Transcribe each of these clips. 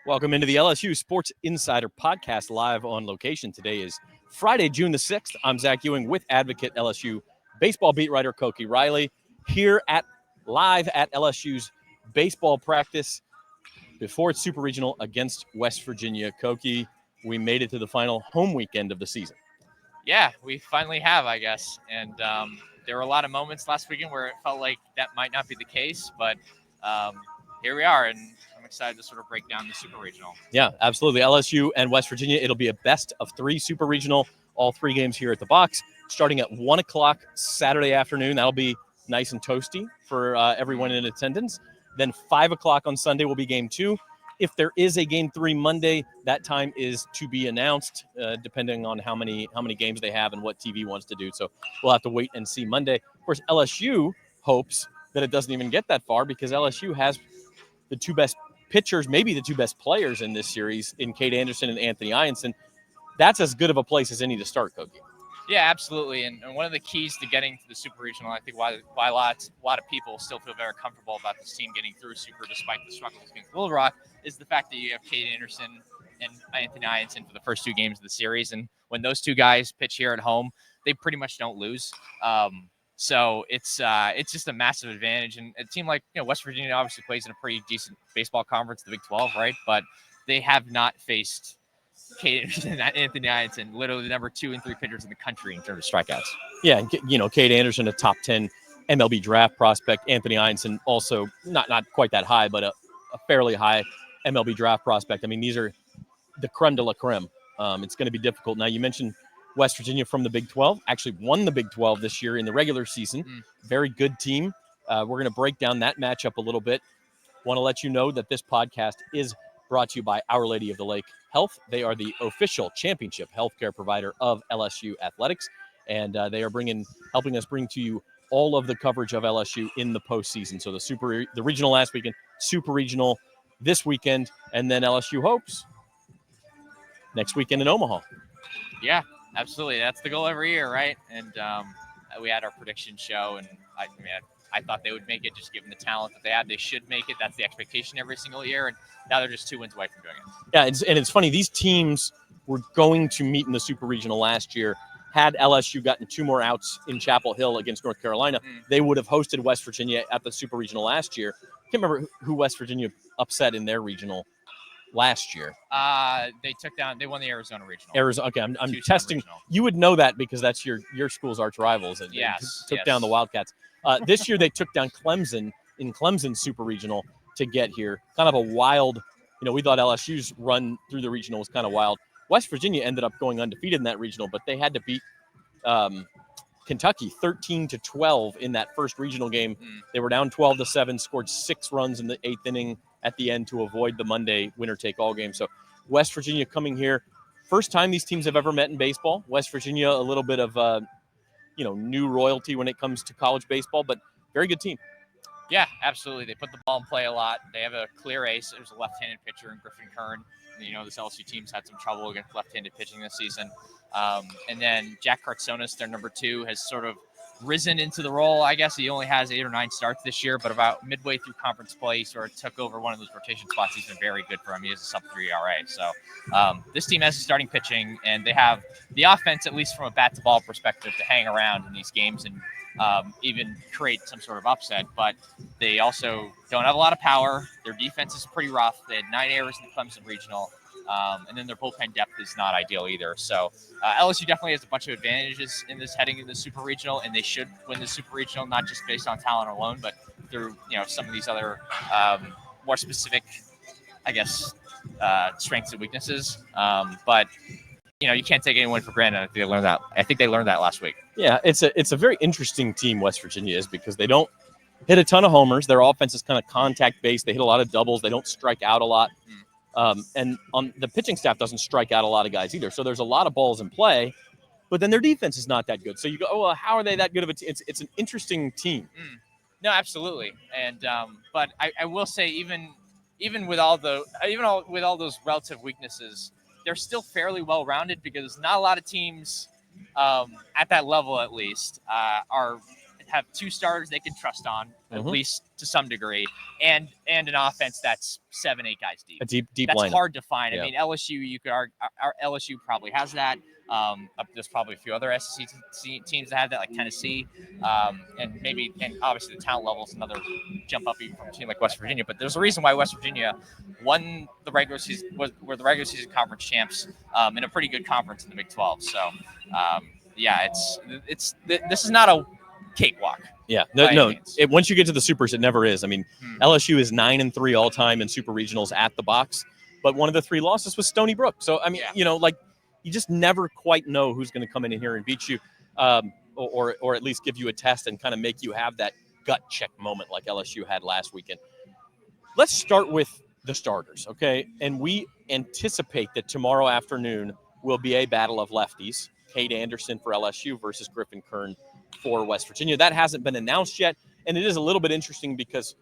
Welcome into the LSU Sports Insider podcast live on location. Today is Friday, June the 6th. I'm Zach Ewing with Advocate LSU baseball beat writer Koki Riley here live at LSU's baseball practice before its Super Regional against West Virginia. Koki, we made it to the final home weekend of the season. Yeah, we finally have, I guess. And there were a lot of moments last weekend where it felt like that might not be the case, but here we are, and I'm excited to sort of break down the Super Regional. Yeah, absolutely. LSU and West Virginia, it'll be a best of three Super Regional, all three games here at the box, starting at 1 o'clock Saturday afternoon. That'll be nice and toasty for everyone in attendance. Then 5 o'clock on Sunday will be game two. If there is a game three Monday, that time is to be announced, depending on how many games they have and what TV wants to do. So we'll have to wait and see Monday. Of course, LSU hopes that it doesn't even get that far because LSU has the two best pitchers, maybe the two best players in this series in Cade Anderson and Anthony Ianson. That's as good of a place as any to start, Koki. Yeah, absolutely. And one of the keys to getting to the Super Regional, I think why a lot of people still feel very comfortable about this team getting through Super despite the struggles against Little Rock, is the fact that you have Cade Anderson and Anthony Ianson for the first two games of the series. And when those two guys pitch here at home, they pretty much don't lose. So it's just a massive advantage. And a team like West Virginia obviously plays in a pretty decent baseball conference, the Big 12, right? But they have not faced Cade Anderson and Anthony Ianson, literally the number 2 and 3 pitchers in the country in terms of strikeouts. Yeah, Cade Anderson, a top 10 MLB draft prospect. Anthony Ianson, also not quite that high, but a fairly high MLB draft prospect. I mean, these are the creme de la creme. It's going to be difficult. Now, you mentioned West Virginia from the Big 12, actually won the Big 12 this year in the regular season. Very good team. We're going to break down that matchup a little bit. Want to let you know that this podcast is brought to you by Our Lady of the Lake Health. They are the official championship healthcare provider of LSU athletics, and they are helping us bring to you all of the coverage of LSU in the postseason. So the regional last weekend, Super Regional this weekend, and then LSU hopes next weekend in Omaha. Yeah, absolutely. That's the goal every year, right? And we had our prediction show, and I thought they would make it just given the talent that they have. They should make it. That's the expectation every single year, and now they're just 2 wins away from doing it. Yeah, it's funny. These teams were going to meet in the Super Regional last year. Had LSU gotten 2 more outs in Chapel Hill against North Carolina, they would have hosted West Virginia at the Super Regional last year. I can't remember who West Virginia upset in their regional last year. They won the Arizona Regional. Okay, I'm testing. Regional. You would know that because that's your school's arch rivals. And took down the Wildcats. This year they took down Clemson in Clemson's Super Regional to get here. Kind of a wild, we thought LSU's run through the regional was kind of wild. West Virginia ended up going undefeated in that regional, but they had to beat Kentucky 13-12 in that first regional game. They were down 12-7, scored 6 runs in the 8th inning at the end to avoid the Monday winner-take-all game. So West Virginia coming here. First time these teams have ever met in baseball. West Virginia, a little bit of new royalty when it comes to college baseball, but very good team. Yeah, absolutely. They put the ball in play a lot. They have a clear ace. There's a left-handed pitcher in Griffin Kern. This LSU team's had some trouble against left-handed pitching this season. And then Jack Kartsonis, their number 2, has sort of risen into the role. I guess he only has 8 or 9 starts this year, but about midway through conference play, he sort of took over one of those rotation spots. He's been very good for him. He has a sub-3 ERA. So this team has a starting pitching, and they have the offense, at least from a bat-to-ball perspective, to hang around in these games and even create some sort of upset. But they also don't have a lot of power. Their defense is pretty rough. They had 9 errors in the Clemson Regional. And then their bullpen depth is not ideal either. So LSU definitely has a bunch of advantages in this heading into the Super Regional, and they should win the Super Regional, not just based on talent alone, but through some of these other more specific, I guess, strengths and weaknesses. But you can't take anyone for granted. I think they learned that last week. Yeah, it's a very interesting team, West Virginia is, because they don't hit a ton of homers. Their offense is kind of contact based. They hit a lot of doubles. They don't strike out a lot. And on the pitching staff doesn't strike out a lot of guys either. So there's a lot of balls in play, but then their defense is not that good. So you go, oh, well, how are they that good of a team? It's an interesting team. No, absolutely. And but I will say even with all those relative weaknesses, they're still fairly well rounded because not a lot of teams at that level at least have 2 starters they can trust on at least to some degree, and an offense that's 7-8 guys deep. A deep That's lineup. hard to find. Yeah. I mean, LSU, you could argue, our LSU probably has that. There's probably a few other SEC teams that have that, like Tennessee, and obviously the talent level is another jump up even from a team like West Virginia. But there's a reason why West Virginia won the regular season, were the regular season conference champs in a pretty good conference in the Big 12. So this is not a cakewalk. Yeah, once you get to the supers, it never is. I mean, LSU is 9-3 all time in super regionals at the box, but one of the 3 losses was Stony Brook. So I mean, you just never quite know who's going to come in here and beat you, or at least give you a test and kind of make you have that gut check moment like LSU had last weekend. Let's start with the starters, okay? And we anticipate that tomorrow afternoon will be a battle of lefties. Cade Anderson for LSU versus Griffin Kern for West Virginia. That hasn't been announced yet, and it is a little bit interesting because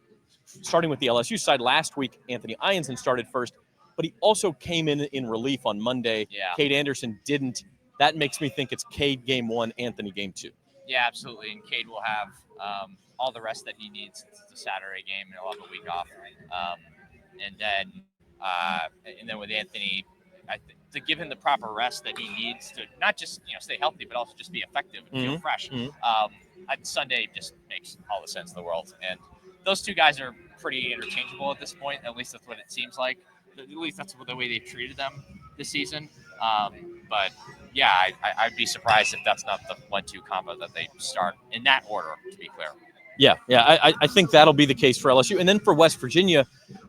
starting with the LSU side, last week Anthony Ianson started first, but he also came in relief on Monday. Yeah. Cade Anderson didn't. That makes me think it's Cade game 1, Anthony game 2. Yeah, absolutely. And Cade will have all the rest that he needs since it's a Saturday game, and he'll have a week off. And then with Anthony, to give him the proper rest that he needs to not just stay healthy, but also just be effective and feel fresh. Sunday just makes all the sense in the world. And those 2 guys are pretty interchangeable at this point. At least that's what it seems like. At least that's the way they've treated them this season. But yeah, I'd be surprised if that's not the 1-2 combo that they start in that order, to be clear. Yeah. I think that'll be the case for LSU. And then for West Virginia,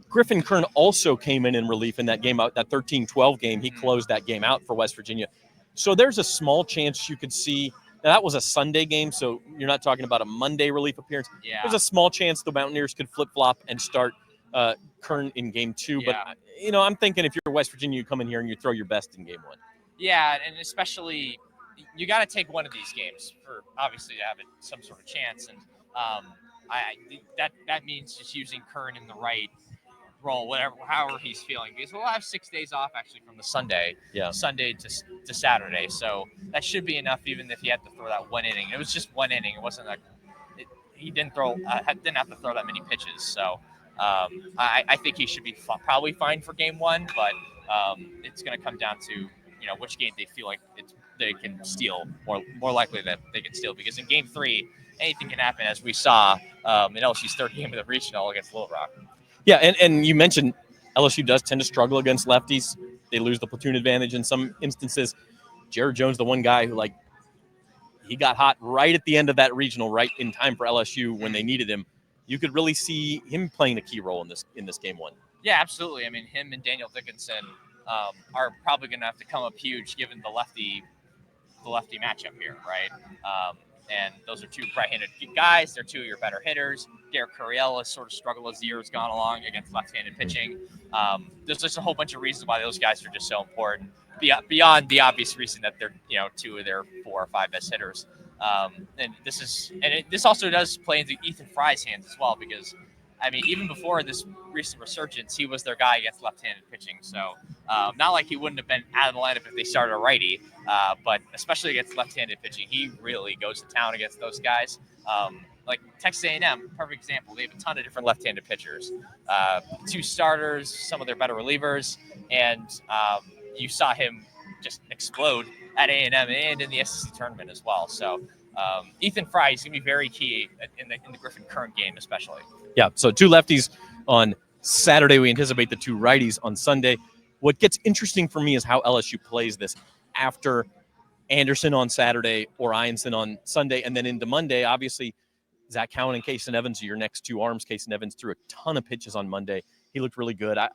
Griffin Kern also came in relief in that game out, that 13-12 game. He closed that game out for West Virginia. So there's a small chance you could see that was a Sunday game, so you're not talking about a Monday relief appearance. Yeah. There's a small chance the Mountaineers could flip-flop and start Kern in game 2. Yeah. But, I'm thinking if you're West Virginia, you come in here and you throw your best in game 1. Yeah, and especially you got to take one of these games for obviously to have some sort of chance. And that means just using Kern in the right role, however he's feeling, because we'll have 6 days off actually from the Sunday to Saturday, so that should be enough. Even if he had to throw that 1 inning, it was just 1 inning. It wasn't like he didn't have to throw that many pitches. So I think he should be probably fine for game 1, but it's going to come down to which game they feel like they can steal, more likely that they can steal, because in game 3 anything can happen, as we saw in LSU's third game of the regional against Little Rock. Yeah, and you mentioned LSU does tend to struggle against lefties. They lose the platoon advantage in some instances. Jared Jones, the one guy who he got hot right at the end of that regional, right in time for LSU when they needed him. You could really see him playing a key role in this game 1. Yeah, absolutely. I mean, him and Daniel Dickinson are probably going to have to come up huge given the lefty matchup here, right? And those are 2 right-handed guys. They're 2 of your better hitters. Derek Curiel has sort of struggled as the year has gone along against left-handed pitching. There's just a whole bunch of reasons why those guys are just so important, beyond the obvious reason that they're 2 of their 4 or 5 best hitters. This also does play into Ethan Fry's hands as well, because I mean, even before this recent resurgence, he was their guy against left-handed pitching. So not like he wouldn't have been out of the lineup if they started a righty, but especially against left-handed pitching, he really goes to town against those guys. Like Texas A&M, perfect example. They have a ton of different left-handed pitchers, 2 starters, some of their better relievers, and you saw him just explode at A&M and in the SEC tournament as well. So Ethan Fry is going to be very key in the Griffin Kern game, especially. Yeah, so 2 lefties on Saturday. We anticipate the 2 righties on Sunday. What gets interesting for me is how LSU plays this after Anderson on Saturday or Ianson on Sunday, and then into Monday. Obviously, Zach Ewing and Kason Evans are your next 2 arms. Kason Evans threw a ton of pitches on Monday. He looked really good. I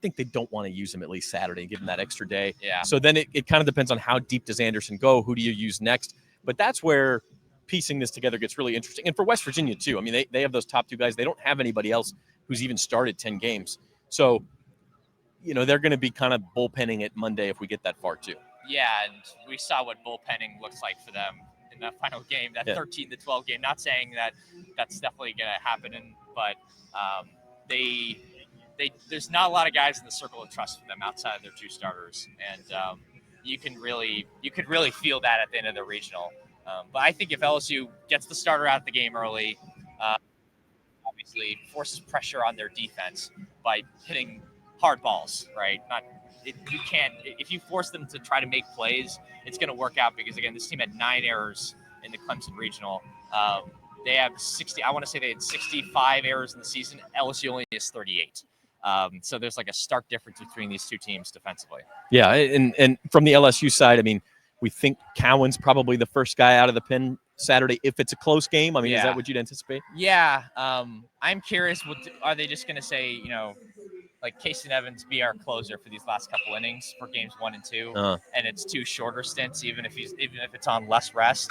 think they don't want to use him at least Saturday and give him that extra day. Yeah. So then it kind of depends on how deep does Anderson go. Who do you use next? But that's where piecing this together gets really interesting. And for West Virginia, too. I mean, they have those top 2 guys. They don't have anybody else who's even started 10 games. So, they're going to be kind of bullpenning it Monday if we get that far, too. Yeah, and we saw what bullpenning looks like for them in that final game, that 13-12 game. Not saying that that's definitely going to happen, but there's not a lot of guys in the circle of trust for them outside of their 2 starters, and you could really feel that at the end of the regional. But I think if LSU gets the starter out of the game early, obviously forces pressure on their defense by hitting hard balls, right? You can't, if you force them to try to make plays, it's going to work out because, again, this team had 9 errors in the Clemson Regional. They have 60, I want to say they had 65 errors in the season. LSU only has 38. So there's like a stark difference between these two teams defensively. Yeah, and from the LSU side, I mean, we think Cowan's probably the first guy out of the pen Saturday if it's a close game. I mean, is that what you'd anticipate? Yeah. I'm curious, are they just going to say, like Casey Evans be our closer for these last couple innings for games 1 and 2, and it's 2 shorter stints, even if it's on less rest.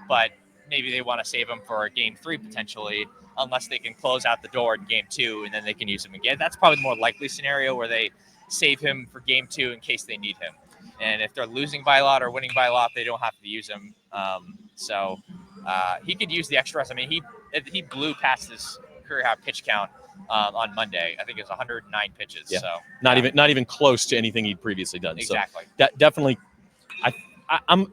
But maybe they want to save him for game 3 potentially, unless they can close out the door in game 2 and then they can use him again. That's probably the more likely scenario where they save him for game 2 in case they need him. And if they're losing by a lot or winning by a lot, they don't have to use him. So he could use the extra rest. I mean, he blew past his career high pitch count on Monday. I think it was 109 pitches. Yeah. So not even close to anything he'd previously done. Exactly. So definitely, I'm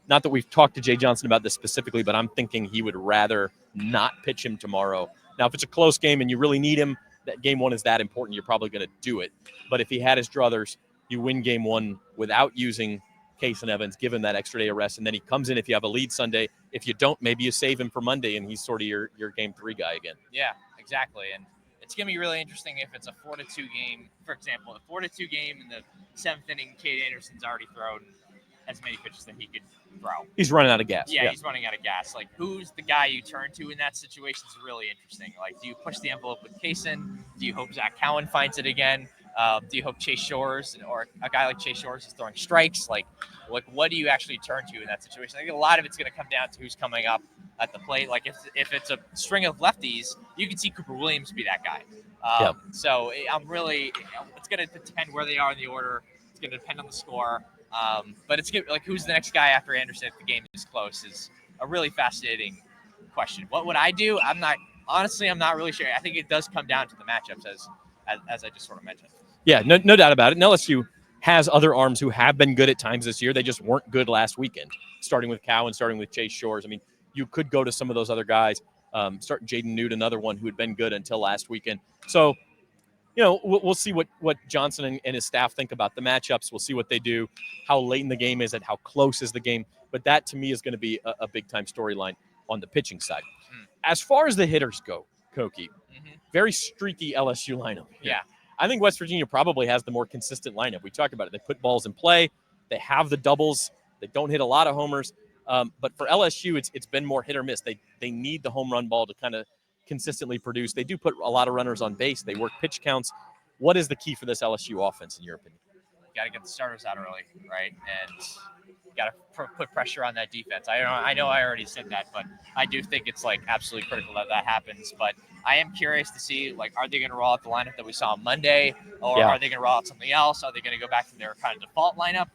not that we've talked to Jay Johnson about this specifically, but I'm thinking he would rather not pitch him tomorrow. Now, if it's a close game and you really need him, that game 1 is that important, you're probably going to do it. But if he had his druthers, you win game 1 without using Case and Evans, give him that extra day of rest, and then he comes in if you have a lead Sunday. If you don't, maybe you save him for Monday, and he's sort of your game 3 guy again. Yeah, exactly. And it's going to be really interesting if it's a 4-2 game. For example, a 4-2 game in the 7th inning, Cade Anderson's already thrown as many pitches that he could throw. He's running out of gas. Yeah, he's running out of gas. Like, who's the guy you turn to in that situation is really interesting. Like, do you push the envelope with Kaysen? Do you hope Zach Cowan finds it again? Do you hope Chase Shores or a guy like Chase Shores is throwing strikes? Like what do you actually turn to in that situation? I think a lot of it's going to come down to who's coming up at the plate. Like if it's a string of lefties, you can see Cooper Williams be that guy. So it's going to depend where they are in the order. It's going to depend on the score. But it's like who's the next guy after Anderson if the game is close is a really fascinating question. What would I do? I'm not really sure. I think it does come down to the matchups as I just sort of mentioned. Yeah, no doubt about it. And LSU has other arms who have been good at times this year. They just weren't good last weekend, starting with Cowan, starting with Chase Shores. I mean, you could go to some of those other guys, start Jaden Newt, another one who had been good until last weekend. So, we'll see what Johnson and his staff think about the matchups. We'll see what they do, how late in the game is it, how close is the game. But that, to me, is going to be a big-time storyline on the pitching side. As far as the hitters go, Koki, very streaky LSU lineup. Yeah. I think West Virginia probably has the more consistent lineup. We talked about it. They put balls in play. They have the doubles. They don't hit a lot of homers. But for LSU, it's been more hit or miss. They need the home run ball to kind of consistently produce. They do put a lot of runners on base. They work pitch counts. What is the key for this LSU offense, in your opinion? You got to get the starters out early, right? And you got to put pressure on that defense. I know I already said that, but I do think it's like absolutely critical that happens. But I am curious to see, like, are they going to roll out the lineup that we saw on Monday, or are they going to roll out something else? Are they going to go back to their kind of default lineup?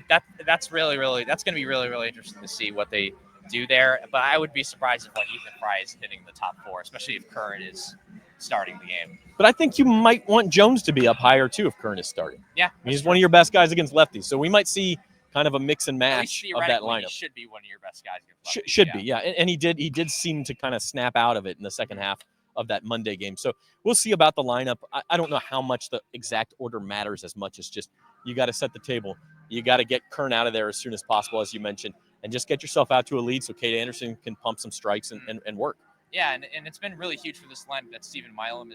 That's going to be really, really interesting to see what they do there. But I would be surprised if Ethan Fry is hitting the top 4, especially if Curran is starting the game. But I think you might want Jones to be up higher too if Curran is starting. Yeah, he's one of your best guys against lefties, so we might see kind of a mix and match of that lineup. He should be one of your best guys against lefties. Should be, yeah. And he did seem to kind of snap out of it in the second half of that Monday game. So we'll see about the lineup. I don't know how much the exact order matters as much as just you got to set the table. You got to get Kern out of there as soon as possible, as you mentioned, and just get yourself out to a lead so Cade Anderson can pump some strikes and work. Yeah, and it's been really huge for this lineup that Stephen Milam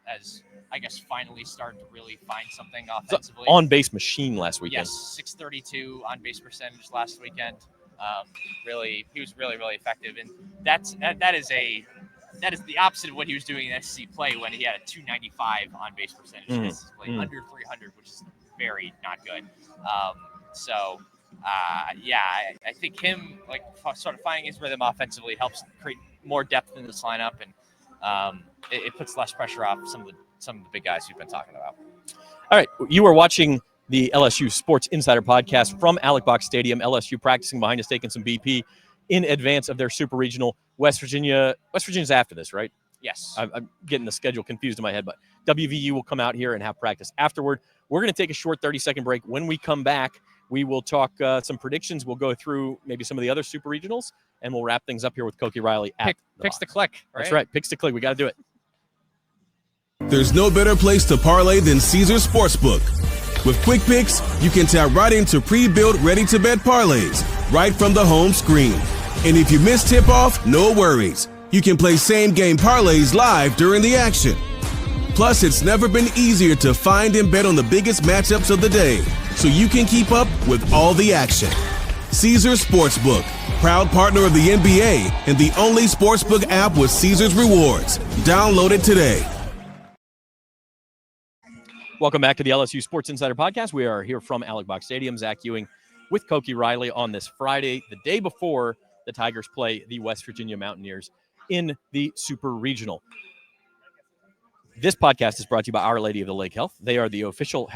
has, I guess, finally started to really find something offensively. On-base machine last weekend. Yes, 632 on-base percentage last weekend. He was really, really effective, and that is the opposite of what he was doing in SEC play when he had a 295 on-base percentage. Under 300, which is very not good. I think him sort of finding his rhythm offensively helps create more depth in this lineup, and it puts less pressure off some of the big guys we've been talking about. All right, you are watching the LSU Sports Insider podcast from Alec Box Stadium. LSU practicing behind us, taking some BP in advance of their Super Regional. West Virginia's after this, right? Yes. I'm getting the schedule confused in my head, but WVU will come out here and have practice afterward. We're going to take a short 30-second break. When we come back, we will talk some predictions. We'll go through maybe some of the other Super Regionals, and we'll wrap things up here with Koki Riley at Picks to click, right? That's right. Picks to click. We got to do it. There's no better place to parlay than Caesars Sportsbook. With quick picks, you can tap right into pre-built, ready-to-bet parlays right from the home screen. And if you miss tip-off, no worries. You can play same-game parlays live during the action. Plus, it's never been easier to find and bet on the biggest matchups of the day, so you can keep up with all the action. Caesars Sportsbook, proud partner of the NBA and the only sportsbook app with Caesars Rewards. Download it today. Welcome back to the LSU Sports Insider podcast. We are here from Alec Box Stadium. Zach Ewing with Koki Riley on this Friday, the day before the Tigers play the West Virginia Mountaineers in the Super Regional. This podcast is brought to you by Our Lady of the Lake Health. They are the official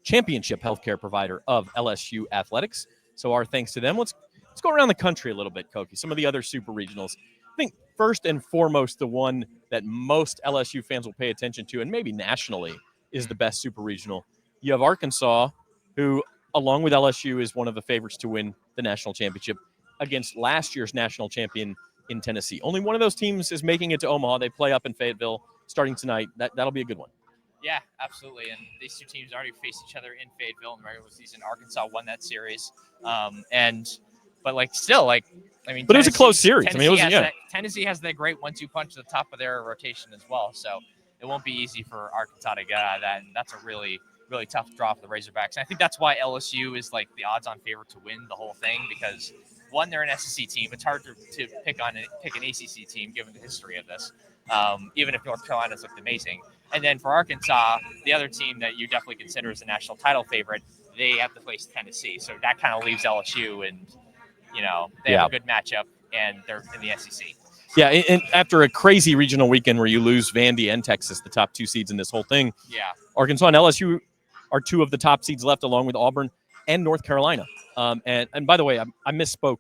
championship healthcare provider of LSU athletics. So our thanks to them. Let's go around the country a little bit, Koki. Some of the other Super Regionals. I think first and foremost, the one that most LSU fans will pay attention to, and maybe nationally, is the best Super Regional. You have Arkansas, who, along with LSU, is one of the favorites to win the national championship against last year's national champion in Tennessee. Only one of those teams is making it to Omaha. They play up in Fayetteville starting tonight. That'll be a good one. Yeah, absolutely. And these two teams already faced each other in Fayetteville in the regular season. Arkansas won that series. But it was a close series. Tennessee has that great 1-2 punch at the top of their rotation as well. So it won't be easy for Arkansas to get out of that. And that's a really, really tough draw for the Razorbacks. And I think that's why LSU is like the odds-on favorite to win the whole thing, because one, they're an SEC team. It's hard to pick an ACC team given the history of this, even if North Carolina's looked amazing. And then for Arkansas, the other team that you definitely consider as a national title favorite, they have to face Tennessee. So that kind of leaves LSU, and they have a good matchup, and they're in the SEC. Yeah, and after a crazy regional weekend where you lose Vandy and Texas, the top two seeds in this whole thing, Arkansas and LSU are two of the top seeds left, along with Auburn and North Carolina. And by the way, I misspoke.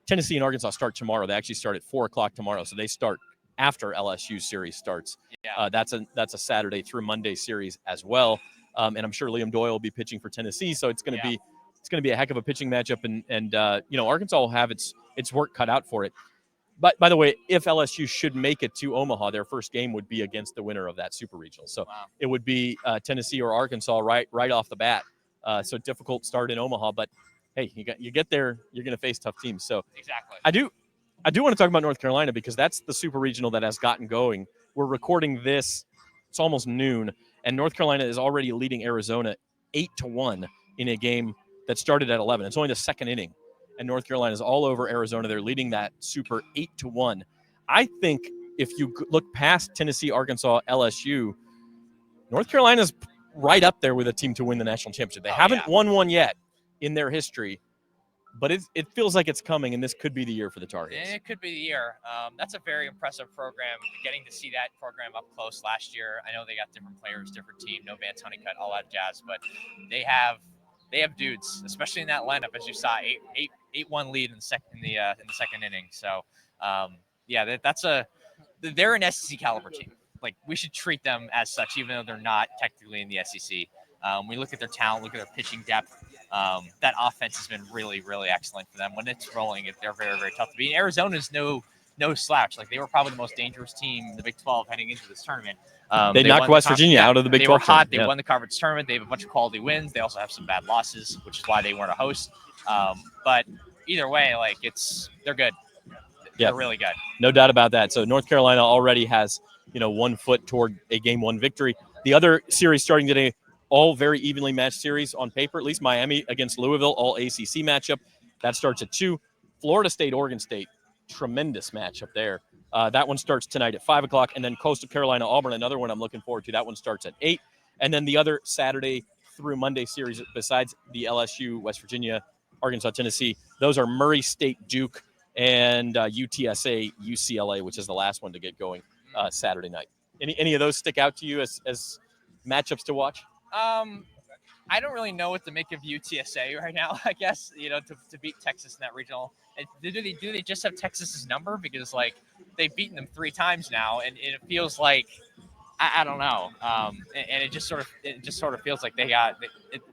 Tennessee and Arkansas start tomorrow. They actually start at 4:00 tomorrow, so they start after LSU series starts. Yeah. That's a Saturday through Monday series as well. And I'm sure Liam Doyle will be pitching for Tennessee, so it's going to be a heck of a pitching matchup. And Arkansas will have its work cut out for it. But by the way, if LSU should make it to Omaha, their first game would be against the winner of that Super Regional. So It would be Tennessee or Arkansas right off the bat. So difficult start in Omaha, but hey, you get there, you're going to face tough teams. So exactly. I do want to talk about North Carolina, because that's the Super Regional that has gotten going. We're recording this; it's almost noon, and North Carolina is already leading Arizona 8-1 in a game that started at 11. It's only the second inning, and North Carolina is all over Arizona. They're leading that Super 8-1. I think if you look past Tennessee, Arkansas, LSU, North Carolina's right up there with a team to win the national championship. They haven't won one yet in their history, but it feels like it's coming, and this could be the year for the Tar Heels. It could be the year. That's a very impressive program. Getting to see that program up close last year. I know they got different players, different team, no Vance Honeycutt, all that jazz, but they have dudes, especially in that lineup, as you saw, 8-1 lead in the second inning. So they're an SEC caliber team. Like, we should treat them as such, even though they're not technically in the SEC. We look at their talent, look at their pitching depth. That offense has been really, really excellent for them. When it's rolling, they're very, very tough to beat. And Arizona's no slouch. Like, they were probably the most dangerous team in the Big 12 heading into this tournament. They knocked West Virginia out of the Big 12. They were hot. They won the conference tournament. They have a bunch of quality wins. They also have some bad losses, which is why they weren't a host. But either way, they're good. They're really good. No doubt about that. So North Carolina already has 1 foot toward a Game 1 victory. The other series starting today, all very evenly matched series on paper, at least Miami against Louisville, all ACC matchup. That starts at 2. Florida State, Oregon State, tremendous matchup there. That one starts tonight at 5:00. And then Coastal Carolina, Auburn, another one I'm looking forward to. That one starts at 8. And then the other Saturday through Monday series, besides the LSU, West Virginia, Arkansas, Tennessee, those are Murray State, Duke, and UTSA, UCLA, which is the last one to get going Saturday night. Any of those stick out to you as matchups to watch? I don't really know what to make of UTSA right now, I guess, to beat Texas in that regional. Do they just have Texas's number? Because, they've beaten them 3 times now, and it feels like I don't know. And it just sort of feels like they got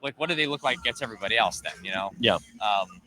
like, what do they look like against everybody else then? Yeah.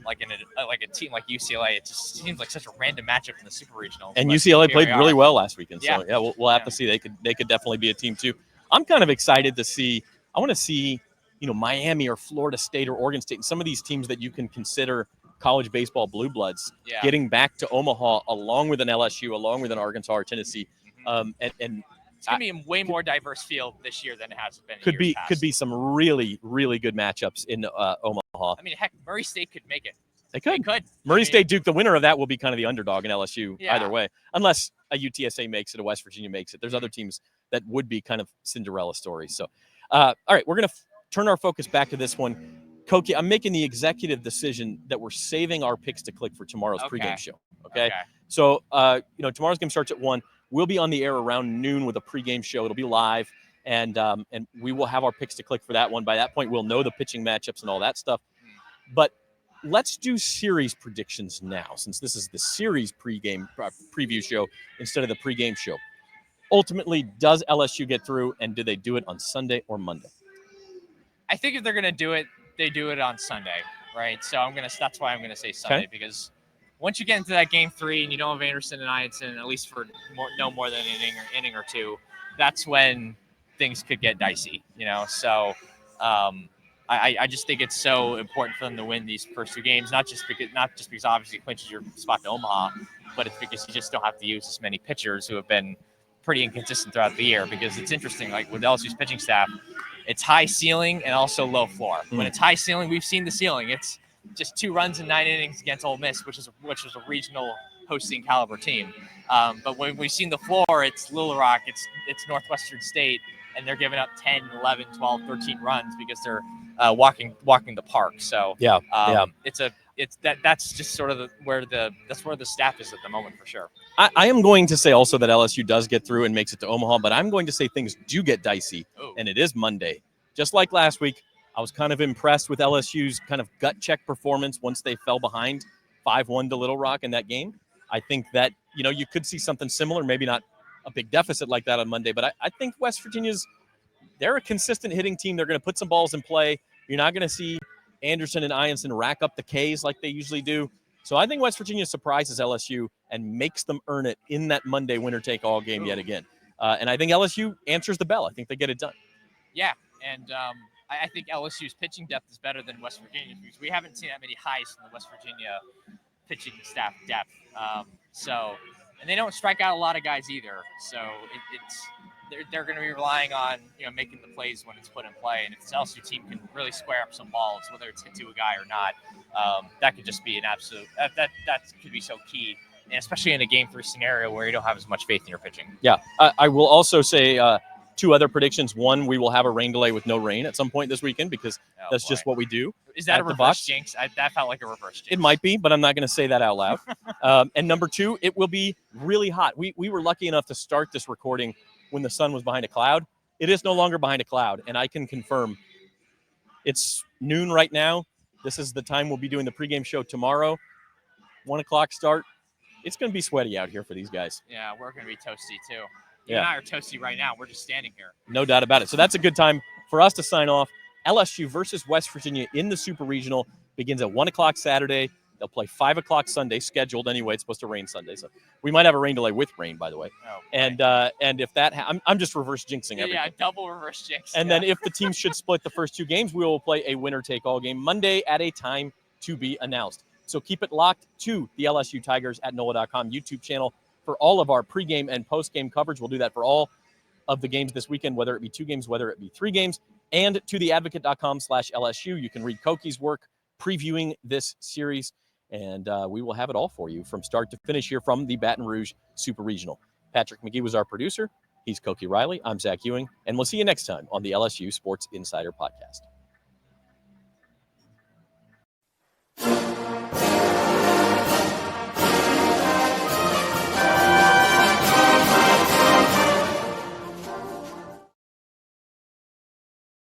Like in a team like UCLA, it just seems like such a random matchup in the super regionals. And but UCLA played here we really are. well last weekend. So Yeah. we'll have to see. They could definitely be a team too. I'm kind of excited to see. I want to see, Miami or Florida State or Oregon State, and some of these teams that you can consider college baseball blue bloods getting back to Omaha along with an LSU, along with an Arkansas or Tennessee. And it's gonna be a way more diverse field this year than it has been. Could be some really, really good matchups in Omaha. I mean, heck, Murray State could make it. They could. Murray State Duke, the winner of that will be kind of the underdog in LSU either way, unless a UTSA makes it, a West Virginia makes it. There's other teams that would be kind of Cinderella stories. So, all right, we're going to turn our focus back to this one. Koki, I'm making the executive decision that we're saving our picks to click for tomorrow's pregame show. Okay. So, tomorrow's game starts at 1. We'll be on the air around noon with a pregame show. It'll be live, and we will have our picks to click for that one. By that point, we'll know the pitching matchups and all that stuff. But let's do series predictions now, since this is the series pregame preview show instead of the pregame show. Ultimately, does LSU get through, and do they do it on Sunday or Monday? I think if they're going to do it, they do it on Sunday, right? So that's why I'm going to say Sunday, because once you get into that game 3 and you don't have Anderson and Ianson, at least for no more than an inning or two, that's when things could get dicey, So I just think it's so important for them to win these first 2 games, not just because obviously it clinches your spot to Omaha, but it's because you just don't have to use as many pitchers who have been pretty inconsistent throughout the year. Because it's interesting, like with LSU's pitching staff, it's high ceiling and also low floor. When it's high ceiling, we've seen the ceiling. It's just 2 runs in 9 innings against Ole Miss, which is a regional hosting caliber team. But when we've seen the floor, it's Little Rock, it's Northwestern State, and they're giving up 10, 11, 12, 13 runs because they're walking the park. So that's just sort of where the staff is at the moment for sure. I am going to say also that LSU does get through and makes it to Omaha, but I'm going to say things do get dicey, and it is Monday. Just like last week, I was kind of impressed with LSU's kind of gut check performance once they fell behind 5-1 to Little Rock in that game. I think that, you could see something similar, maybe not a big deficit like that on Monday, but I think West Virginia's, they're a consistent hitting team. They're going to put some balls in play. You're not going to see Anderson and Ianson rack up the Ks like they usually do. So I think West Virginia surprises LSU and makes them earn it in that Monday winner-take-all game yet again. And I think LSU answers the bell. I think they get it done. Yeah, and I think LSU's pitching depth is better than West Virginia, because we haven't seen that many highs from the West Virginia pitching staff depth. And they don't strike out a lot of guys either. So they're going to be relying on making the plays when it's put in play. And if this LSU team can really square up some balls, whether it's hit to a guy or not, that could just be an absolute that could be so key, and especially in a game 3 scenario where you don't have as much faith in your pitching. Yeah, I will also say 2 other predictions. One, we will have a rain delay with no rain at some point this weekend, because that's just what we do. Is that a reverse jinx? That felt like a reverse jinx. It might be, but I'm not going to say that out loud. And number 2, it will be really hot. We were lucky enough to start this recording when the sun was behind a cloud. It is no longer behind a cloud, and I can confirm it's noon right now. This is the time we'll be doing the pregame show tomorrow. 1 o'clock start. It's going to be sweaty out here for these guys. Yeah, we're going to be toasty too. You and I are toasty right now. We're just standing here. No doubt about it. So that's a good time for us to sign off. LSU versus West Virginia in the Super Regional begins at 1 o'clock Saturday. They'll play 5 o'clock Sunday, scheduled anyway. It's supposed to rain Sunday, so we might have a rain delay with rain, by the way. Oh, and if that, I'm just reverse jinxing everything. Yeah, double reverse jinx. And then if the teams should split the first 2 games, we will play a winner-take-all game Monday at a time to be announced. So keep it locked to the LSU Tigers at NOLA.com YouTube channel for all of our pregame and postgame coverage. We'll do that for all of the games this weekend, whether it be 2 games, whether it be 3 games, and to theadvocate.com/LSU. You can read Koki's work previewing this series, and we will have it all for you from start to finish here from the Baton Rouge Super Regional. Patrick McGee was our producer. He's Koki Riley. I'm Zach Ewing, and we'll see you next time on the LSU Sports Insider podcast.